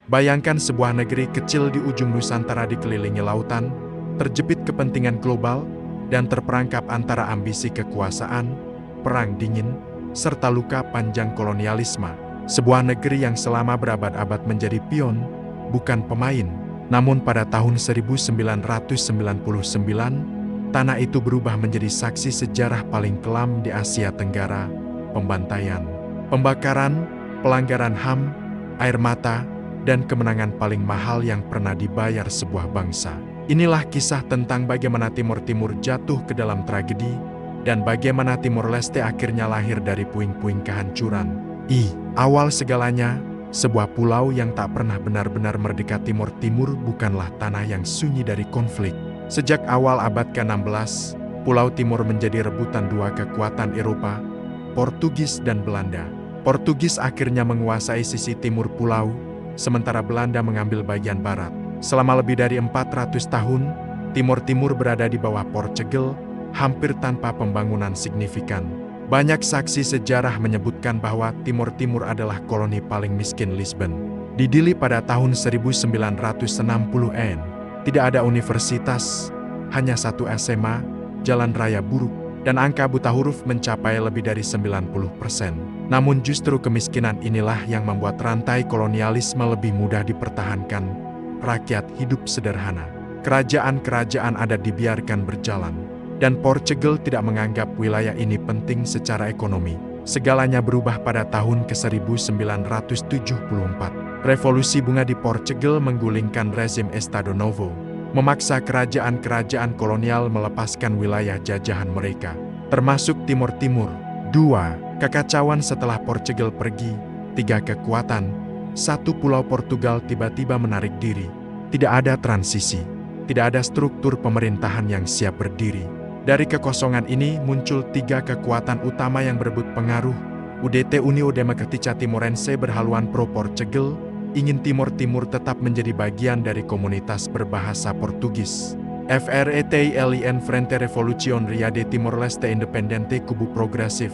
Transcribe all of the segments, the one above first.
Bayangkan sebuah negeri kecil di ujung Nusantara dikelilingi lautan, terjepit kepentingan global, dan terperangkap antara ambisi kekuasaan, perang dingin, serta luka panjang kolonialisme. Sebuah negeri yang selama berabad-abad menjadi pion, bukan pemain. Namun pada tahun 1999, tanah itu berubah menjadi saksi sejarah paling kelam di Asia Tenggara: pembantaian, pembakaran, pelanggaran HAM, air mata, dan kemenangan paling mahal yang pernah dibayar sebuah bangsa. Inilah kisah tentang bagaimana Timor Timur jatuh ke dalam tragedi, dan bagaimana Timor Leste akhirnya lahir dari puing-puing kehancuran. Awal segalanya, sebuah pulau yang tak pernah benar-benar merdeka. Timor Timur bukanlah tanah yang sunyi dari konflik. Sejak awal abad ke-16, Pulau Timor menjadi rebutan dua kekuatan Eropa, Portugis dan Belanda. Portugis akhirnya menguasai sisi timur pulau, sementara Belanda mengambil bagian barat. Selama lebih dari 400 tahun, Timor Timur berada di bawah Portugal, hampir tanpa pembangunan signifikan. Banyak saksi sejarah menyebutkan bahwa Timor Timur adalah koloni paling miskin Lisbon. Di Dili pada tahun 1960-an, tidak ada universitas, hanya satu SMA, jalan raya buruk, dan angka buta huruf mencapai lebih dari 90%. Namun justru kemiskinan inilah yang membuat rantai kolonialisme lebih mudah dipertahankan. Rakyat hidup sederhana. Kerajaan-kerajaan adat dibiarkan berjalan. Dan Portugal tidak menganggap wilayah ini penting secara ekonomi. Segalanya berubah pada tahun ke-1974. Revolusi bunga di Portugal menggulingkan rezim Estado Novo, memaksa kerajaan-kerajaan kolonial melepaskan wilayah jajahan mereka, termasuk Timor Timur. 2. Kekacauan setelah Portugal pergi. 3. Kekuatan. 1. Pulau Portugal tiba-tiba menarik diri. Tidak ada transisi. Tidak ada struktur pemerintahan yang siap berdiri. Dari kekosongan ini muncul 3 kekuatan utama yang berebut pengaruh. UDT União Democrática Timorense berhaluan pro-Portugal, ingin Timor Timur tetap menjadi bagian dari komunitas berbahasa Portugis. FRETLIN Frente Revolucionaria de Timor-Leste Independente, kubu progresif,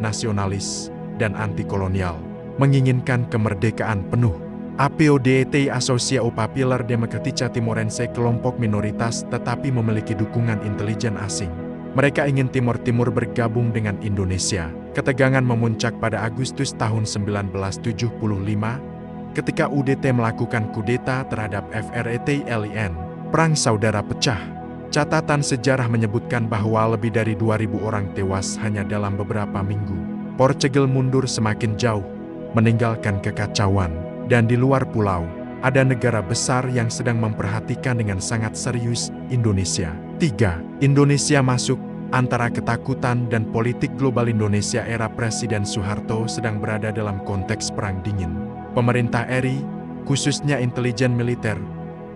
nasionalis, dan anti-kolonial, menginginkan kemerdekaan penuh. APODET Asociação Popular Democrática Timorense, kelompok minoritas tetapi memiliki dukungan intelijen asing. Mereka ingin Timor Timur bergabung dengan Indonesia. Ketegangan memuncak pada Agustus tahun 1975, ketika UDT melakukan kudeta terhadap FRETLIN. Perang saudara pecah. Catatan sejarah menyebutkan bahwa lebih dari 2.000 orang tewas hanya dalam beberapa minggu. Portugal mundur semakin jauh, meninggalkan kekacauan. Dan di luar pulau, ada negara besar yang sedang memperhatikan dengan sangat serius Indonesia. 3. Indonesia masuk. Antara ketakutan dan politik global, Indonesia era Presiden Soeharto sedang berada dalam konteks perang dingin. Pemerintah RI, khususnya intelijen militer,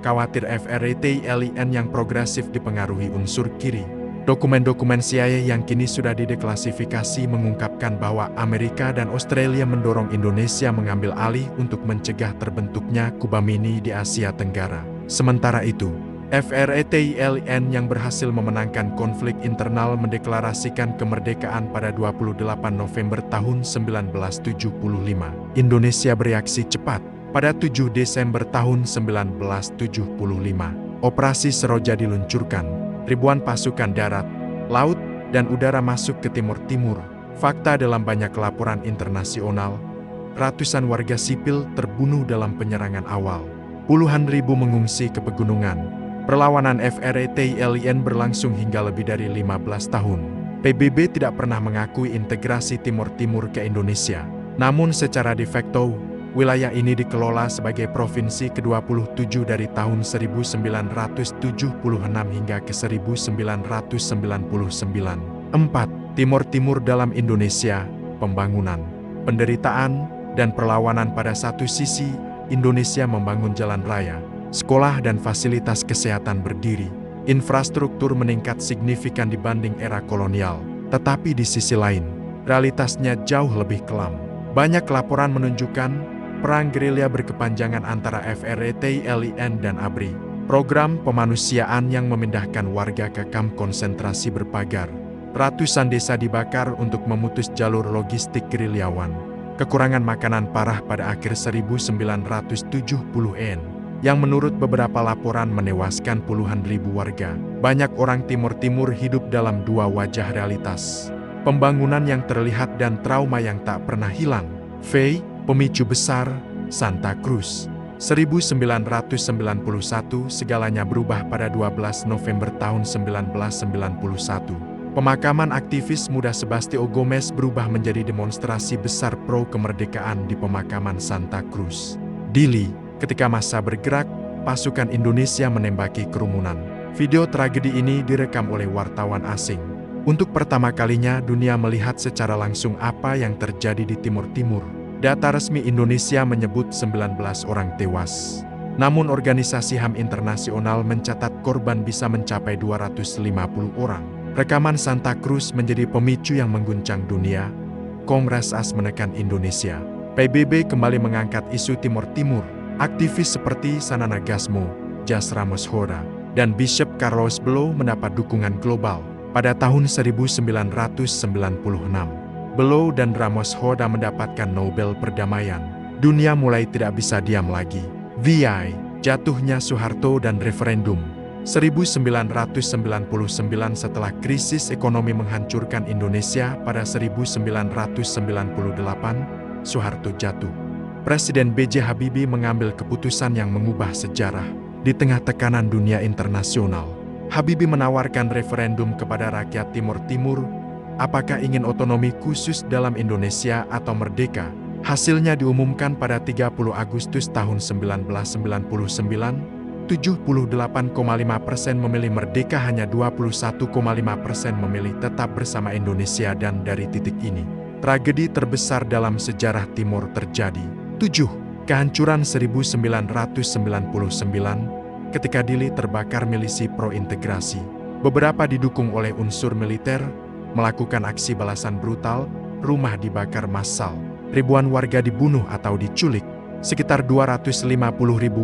khawatir FRETLIN yang progresif dipengaruhi unsur kiri. Dokumen-dokumen CIA yang kini sudah dideklasifikasi mengungkapkan bahwa Amerika dan Australia mendorong Indonesia mengambil alih untuk mencegah terbentuknya Kuba Mini di Asia Tenggara. Sementara itu, FRETLIN yang berhasil memenangkan konflik internal mendeklarasikan kemerdekaan pada 28 November tahun 1975. Indonesia bereaksi cepat. Pada 7 Desember tahun 1975, Operasi Seroja diluncurkan. Ribuan pasukan darat, laut, dan udara masuk ke Timor Timur. Fakta dalam banyak laporan internasional, ratusan warga sipil terbunuh dalam penyerangan awal. Puluhan ribu mengungsi ke pegunungan. Perlawanan FRETLIN berlangsung hingga lebih dari 15 tahun. PBB tidak pernah mengakui integrasi Timor Timur ke Indonesia. Namun secara de facto, wilayah ini dikelola sebagai provinsi ke-27 dari tahun 1976 hingga ke 1999. 4. Timor Timur dalam Indonesia, pembangunan, penderitaan, dan perlawanan. Pada satu sisi, Indonesia membangun jalan raya, sekolah dan fasilitas kesehatan berdiri. Infrastruktur meningkat signifikan dibanding era kolonial. Tetapi di sisi lain, realitasnya jauh lebih kelam. Banyak laporan menunjukkan perang gerilya berkepanjangan antara FRETLIN dan ABRI. Program pemanusiaan yang memindahkan warga ke kamp konsentrasi berpagar. Ratusan desa dibakar untuk memutus jalur logistik gerilyawan. kekurangan makanan parah pada akhir 1970-an, yang menurut beberapa laporan menewaskan puluhan ribu warga. Banyak orang Timur Timur hidup dalam dua wajah realitas. Pembangunan yang terlihat dan trauma yang tak pernah hilang. Pemicu besar, Santa Cruz. 1991 segalanya berubah pada 12 November tahun 1991. Pemakaman aktivis muda Sebastio Gomez berubah menjadi demonstrasi besar pro kemerdekaan di pemakaman Santa Cruz. Dili, ketika massa bergerak, pasukan Indonesia menembaki kerumunan. Video tragedi ini direkam oleh wartawan asing. Untuk pertama kalinya dunia melihat secara langsung apa yang terjadi di Timur Timur. Data resmi Indonesia menyebut 19 orang tewas. Namun organisasi HAM internasional mencatat korban bisa mencapai 250 orang. Rekaman Santa Cruz menjadi pemicu yang mengguncang dunia. Kongres AS menekan Indonesia. PBB kembali mengangkat isu Timur Timur. Aktivis seperti Sanana Gasmo, Jas Ramos Horta, dan Bishop Carlos Belo mendapat dukungan global. Pada tahun 1996, Belo dan Ramos Horta mendapatkan Nobel Perdamaian. Dunia mulai tidak bisa diam lagi. Jatuhnya Soeharto dan referendum. 1999 setelah krisis ekonomi menghancurkan Indonesia pada 1998, Soeharto jatuh. Presiden B.J. Habibie mengambil keputusan yang mengubah sejarah. Di tengah tekanan dunia internasional, Habibie menawarkan referendum kepada rakyat Timur Timur, apakah ingin otonomi khusus dalam Indonesia atau merdeka. Hasilnya diumumkan pada 30 Agustus tahun 1999, 78,5% memilih merdeka, hanya 21,5% memilih tetap bersama Indonesia, dan dari titik ini, tragedi terbesar dalam sejarah Timur terjadi. 7. Kehancuran 1999, ketika Dili terbakar milisi pro-integrasi. Beberapa didukung oleh unsur militer, melakukan aksi balasan brutal, rumah dibakar massal, ribuan warga dibunuh atau diculik, sekitar 250.000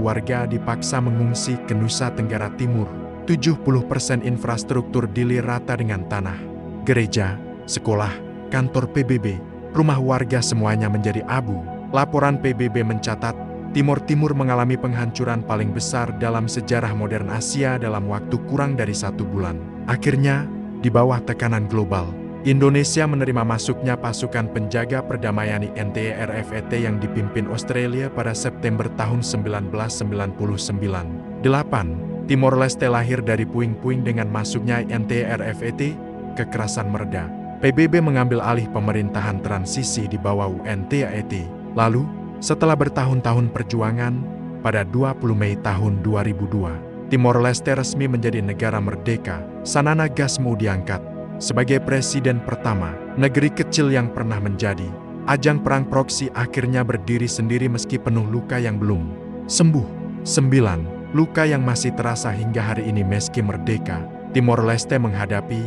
warga dipaksa mengungsi ke Nusa Tenggara Timur, 70% infrastruktur Dili rata dengan tanah, gereja, sekolah, kantor PBB, rumah warga semuanya menjadi abu. Laporan PBB mencatat, Timur Timur mengalami penghancuran paling besar dalam sejarah modern Asia dalam waktu kurang dari 1 bulan. Akhirnya, di bawah tekanan global, Indonesia menerima masuknya pasukan penjaga perdamaian INTE-RFET yang dipimpin Australia pada September tahun 1999. 8. Timor Leste lahir dari puing-puing dengan masuknya INTE-RFET, kekerasan mereda. PBB mengambil alih pemerintahan transisi di bawah UNTAET. Lalu, setelah bertahun-tahun perjuangan, pada 20 Mei tahun 2002, Timor Leste resmi menjadi negara merdeka. Sanana Gasmo diangkat sebagai presiden pertama. Negeri kecil yang pernah menjadi ajang perang proksi akhirnya berdiri sendiri meski penuh luka yang belum sembuh. 9. Luka yang masih terasa hingga hari ini meski merdeka. Timor Leste menghadapi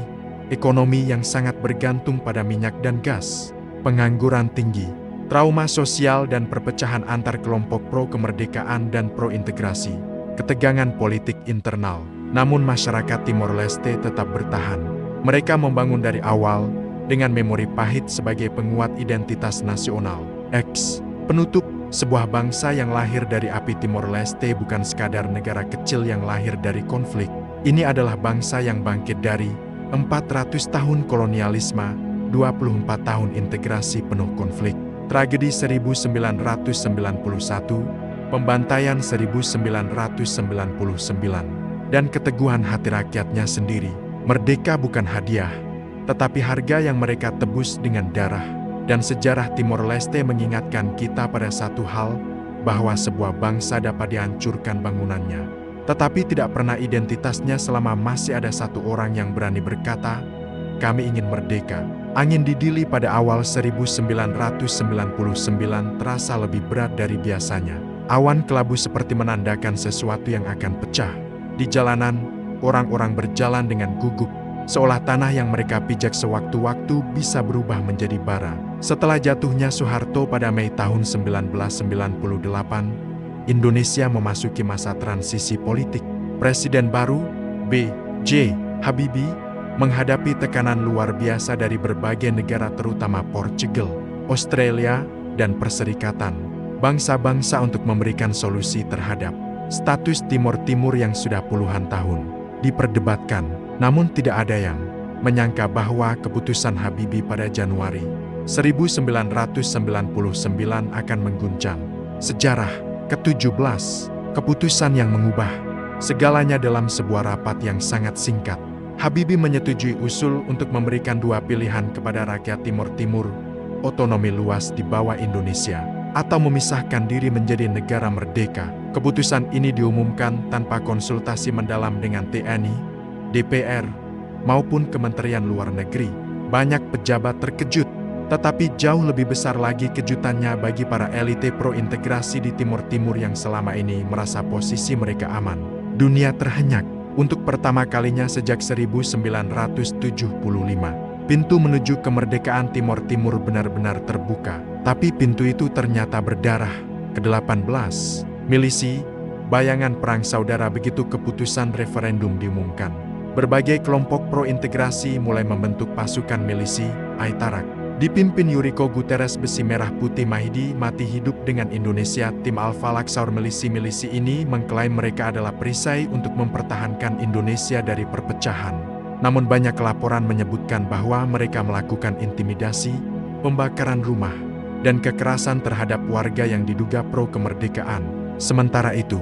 ekonomi yang sangat bergantung pada minyak dan gas, pengangguran tinggi, trauma sosial dan perpecahan antar kelompok pro kemerdekaan dan pro integrasi, ketegangan politik internal. Namun masyarakat Timor Leste tetap bertahan. Mereka membangun dari awal dengan memori pahit sebagai penguat identitas nasional. Penutup, sebuah bangsa yang lahir dari api Timor Leste bukan sekadar negara kecil yang lahir dari konflik. Ini adalah bangsa yang bangkit dari 400 tahun kolonialisme, 24 tahun integrasi penuh konflik. Tragedi 1991, pembantaian 1999, dan keteguhan hati rakyatnya sendiri. Merdeka bukan hadiah, tetapi harga yang mereka tebus dengan darah. Dan sejarah Timor Leste mengingatkan kita pada satu hal, bahwa sebuah bangsa dapat dihancurkan bangunannya, tetapi tidak pernah identitasnya selama masih ada satu orang yang berani berkata, "Kami ingin merdeka." Angin di Dili pada awal 1999 terasa lebih berat dari biasanya. Awan kelabu seperti menandakan sesuatu yang akan pecah. Di jalanan, orang-orang berjalan dengan gugup, seolah tanah yang mereka pijak sewaktu-waktu bisa berubah menjadi bara. Setelah jatuhnya Soeharto pada Mei tahun 1998, Indonesia memasuki masa transisi politik. Presiden baru, B.J. Habibie, menghadapi tekanan luar biasa dari berbagai negara terutama Portugal, Australia, dan Perserikatan Bangsa-Bangsa untuk memberikan solusi terhadap status Timor Timur yang sudah puluhan tahun diperdebatkan. Namun tidak ada yang menyangka bahwa keputusan Habibie pada Januari 1999 akan mengguncang sejarah. Ke-17, keputusan yang mengubah segalanya. Dalam sebuah rapat yang sangat singkat, Habibie menyetujui usul untuk memberikan dua pilihan kepada rakyat Timor Timur: otonomi luas di bawah Indonesia atau memisahkan diri menjadi negara merdeka. Keputusan ini diumumkan tanpa konsultasi mendalam dengan TNI, DPR, maupun Kementerian Luar Negeri. Banyak pejabat terkejut. Tetapi jauh lebih besar lagi kejutannya bagi para elite pro-integrasi di Timor Timur yang selama ini merasa posisi mereka aman. Dunia terhenyak. Untuk pertama kalinya sejak 1975, pintu menuju kemerdekaan Timor Timur benar-benar terbuka. Tapi pintu itu ternyata berdarah. Ke-18, milisi, bayangan perang saudara. Begitu keputusan referendum diumumkan, berbagai kelompok pro-integrasi mulai membentuk pasukan milisi, Aitarak. Dipimpin Yuriko Guterres. Besi merah putih Mahdi mati hidup dengan Indonesia. Tim Al-Falak Saur. Milisi-milisi ini mengklaim mereka adalah perisai untuk mempertahankan Indonesia dari perpecahan. Namun banyak laporan menyebutkan bahwa mereka melakukan intimidasi, pembakaran rumah, dan kekerasan terhadap warga yang diduga pro-kemerdekaan. Sementara itu,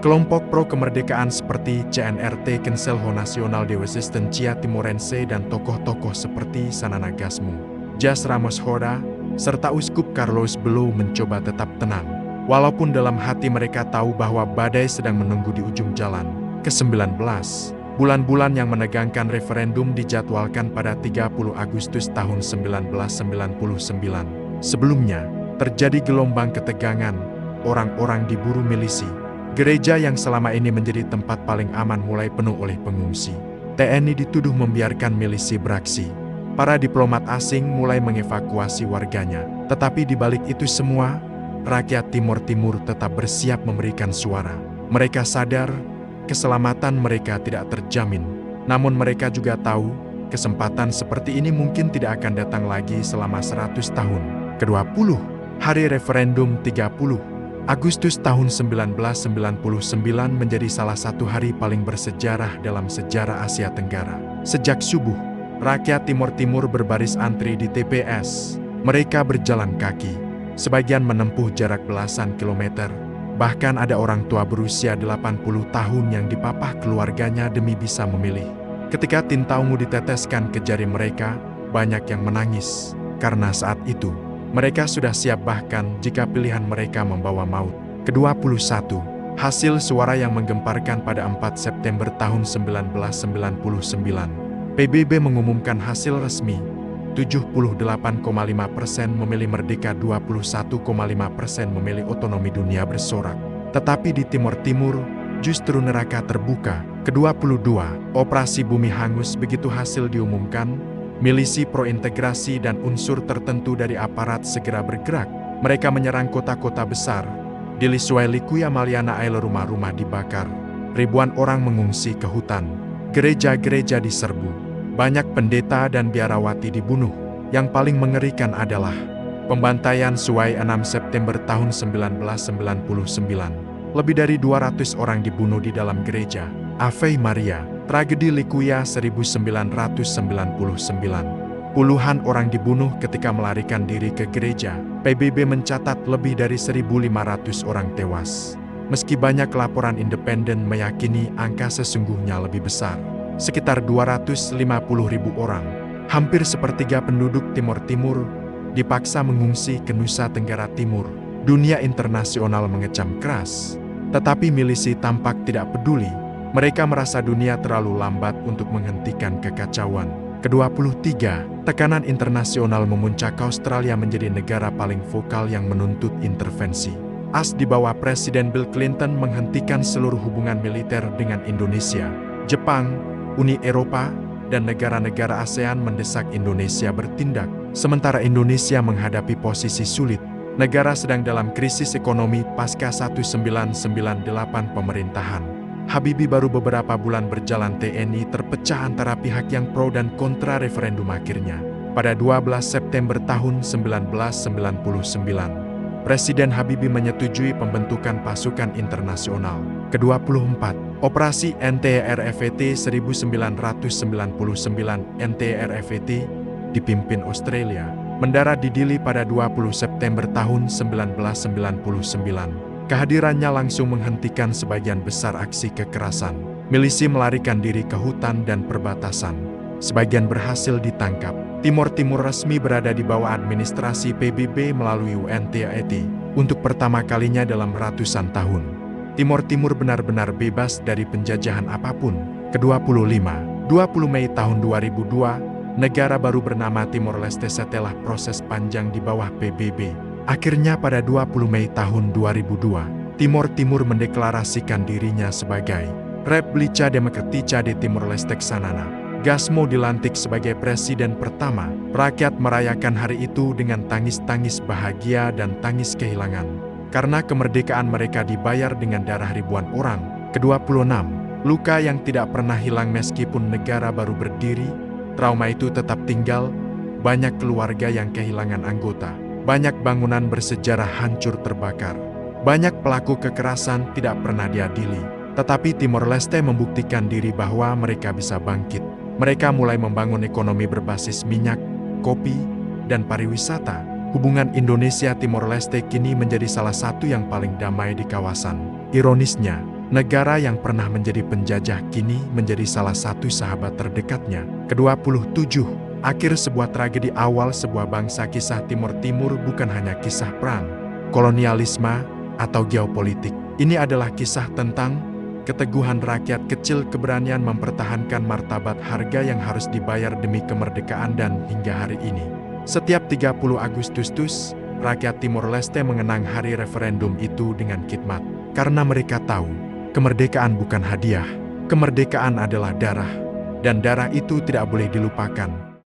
kelompok pro-kemerdekaan seperti CNRT Consejo Nacional de Resistencia Timorense dan tokoh-tokoh seperti Sanana Gasmu, Jas Ramos Horta, serta Uskup Carlos Belo mencoba tetap tenang, walaupun dalam hati mereka tahu bahwa badai sedang menunggu di ujung jalan. Ke-19, bulan-bulan yang menegangkan. Referendum dijadwalkan pada 30 Agustus tahun 1999. Sebelumnya, terjadi gelombang ketegangan. Orang-orang diburu milisi. Gereja yang selama ini menjadi tempat paling aman mulai penuh oleh pengungsi. TNI dituduh membiarkan milisi beraksi. Para diplomat asing mulai mengevakuasi warganya. Tetapi di balik itu semua, rakyat Timor Timur tetap bersiap memberikan suara. Mereka sadar keselamatan mereka tidak terjamin. Namun mereka juga tahu, kesempatan seperti ini mungkin tidak akan datang lagi selama 100 tahun. Ke-20, hari referendum 30 Agustus tahun 1999 menjadi salah satu hari paling bersejarah dalam sejarah Asia Tenggara. Sejak subuh, rakyat Timor Timur berbaris antri di TPS. Mereka berjalan kaki, sebagian menempuh jarak belasan kilometer. Bahkan ada orang tua berusia 80 tahun yang dipapah keluarganya demi bisa memilih. Ketika tinta ungu diteteskan ke jari mereka, banyak yang menangis. Karena saat itu, mereka sudah siap bahkan jika pilihan mereka membawa maut. Ke-21, hasil suara yang menggemparkan pada 4 September tahun 1999. PBB mengumumkan hasil resmi. 78,5% memilih merdeka, 21,5% memilih otonomi. Dunia bersorak. Tetapi di Timor Timur, justru neraka terbuka. Ke-22, operasi bumi hangus. Begitu hasil diumumkan, milisi pro-integrasi dan unsur tertentu dari aparat segera bergerak. Mereka menyerang kota-kota besar. Di Lisuai, Likuya, Maliana Aile, rumah-rumah dibakar. Ribuan orang mengungsi ke hutan. Gereja-gereja diserbu. Banyak pendeta dan biarawati dibunuh. Yang paling mengerikan adalah pembantaian Suai 6 September tahun 1999. Lebih dari 200 orang dibunuh di dalam gereja. Ave Maria, tragedi Likuya 1999. Puluhan orang dibunuh ketika melarikan diri ke gereja. PBB mencatat lebih dari 1.500 orang tewas. Meski banyak laporan independen meyakini angka sesungguhnya lebih besar. Sekitar 250.000 orang, hampir sepertiga penduduk Timor Timur, dipaksa mengungsi ke Nusa Tenggara Timur. Dunia internasional mengecam keras, tetapi milisi tampak tidak peduli. Mereka merasa dunia terlalu lambat untuk menghentikan kekacauan. Ke-23, tekanan internasional memuncak. Australia menjadi negara paling vokal yang menuntut intervensi. AS di bawah Presiden Bill Clinton menghentikan seluruh hubungan militer dengan Indonesia. Jepang, Uni Eropa, dan negara-negara ASEAN mendesak Indonesia bertindak. Sementara Indonesia menghadapi posisi sulit. Negara sedang dalam krisis ekonomi pasca 1998 pemerintahan Habibie. Baru beberapa bulan berjalan, TNI terpecah antara pihak yang pro dan kontra referendum. Akhirnya, Pada 12 September tahun 1999, Presiden Habibie menyetujui pembentukan pasukan internasional ke-24. Operasi NTRFET 1999 NTRFET dipimpin Australia, mendarat di Dili pada 20 September tahun 1999. Kehadirannya langsung menghentikan sebagian besar aksi kekerasan. Milisi melarikan diri ke hutan dan perbatasan. Sebagian berhasil ditangkap. Timor Timur resmi berada di bawah administrasi PBB melalui UNTAT untuk pertama kalinya dalam ratusan tahun. Timor Timur benar-benar bebas dari penjajahan apapun. Ke-25, 20 Mei tahun 2002, negara baru bernama Timor Leste setelah proses panjang di bawah PBB. Akhirnya pada 20 Mei tahun 2002, Timor Timur mendeklarasikan dirinya sebagai Republika Demokratika de Timor Leste Xanana. Gasmo dilantik sebagai presiden pertama. Rakyat merayakan hari itu dengan tangis-tangis bahagia dan tangis kehilangan. Karena kemerdekaan mereka dibayar dengan darah ribuan orang. Ke-26, luka yang tidak pernah hilang meskipun negara baru berdiri. Trauma itu tetap tinggal. Banyak keluarga yang kehilangan anggota. Banyak bangunan bersejarah hancur terbakar. Banyak pelaku kekerasan tidak pernah diadili. Tetapi Timor Leste membuktikan diri bahwa mereka bisa bangkit. Mereka mulai membangun ekonomi berbasis minyak, kopi, dan pariwisata. Hubungan Indonesia-Timor Leste kini menjadi salah satu yang paling damai di kawasan. Ironisnya, negara yang pernah menjadi penjajah kini menjadi salah satu sahabat terdekatnya. Ke-27, akhir sebuah tragedi awal sebuah bangsa. Kisah Timor Timur bukan hanya kisah perang, kolonialisme, atau geopolitik. Ini adalah kisah tentang keteguhan rakyat kecil, keberanian mempertahankan martabat, harga yang harus dibayar demi kemerdekaan, dan hingga hari ini. Setiap 30 Agustus, rakyat Timor Leste mengenang hari referendum itu dengan khidmat. Karena mereka tahu, kemerdekaan bukan hadiah. Kemerdekaan adalah darah. Dan darah itu tidak boleh dilupakan.